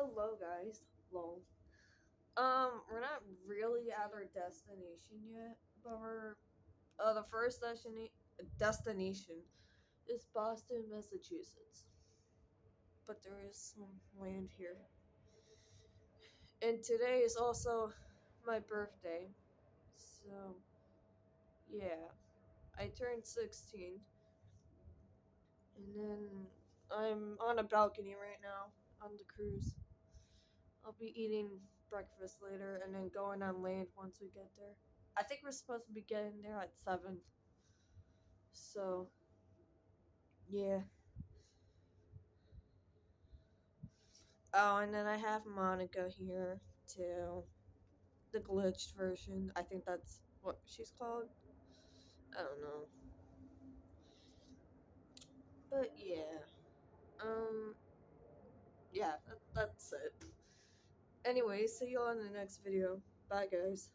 Hello guys. Lol. We're not really at our destination yet, but we're the first destination is Boston, Massachusetts. But there is some land here. And today is also my birthday. So yeah. I turned 16. And then I'm on a balcony right now on the cruise. I'll be eating breakfast later and then going on land once we get there. I think we're supposed to be getting there at 7. So, yeah. Oh, and then I have Monica here too. The glitched version. I think that's what she's called. I don't know. But yeah. Um, yeah, that's it. Anyway, see you all in the next video. Bye, guys.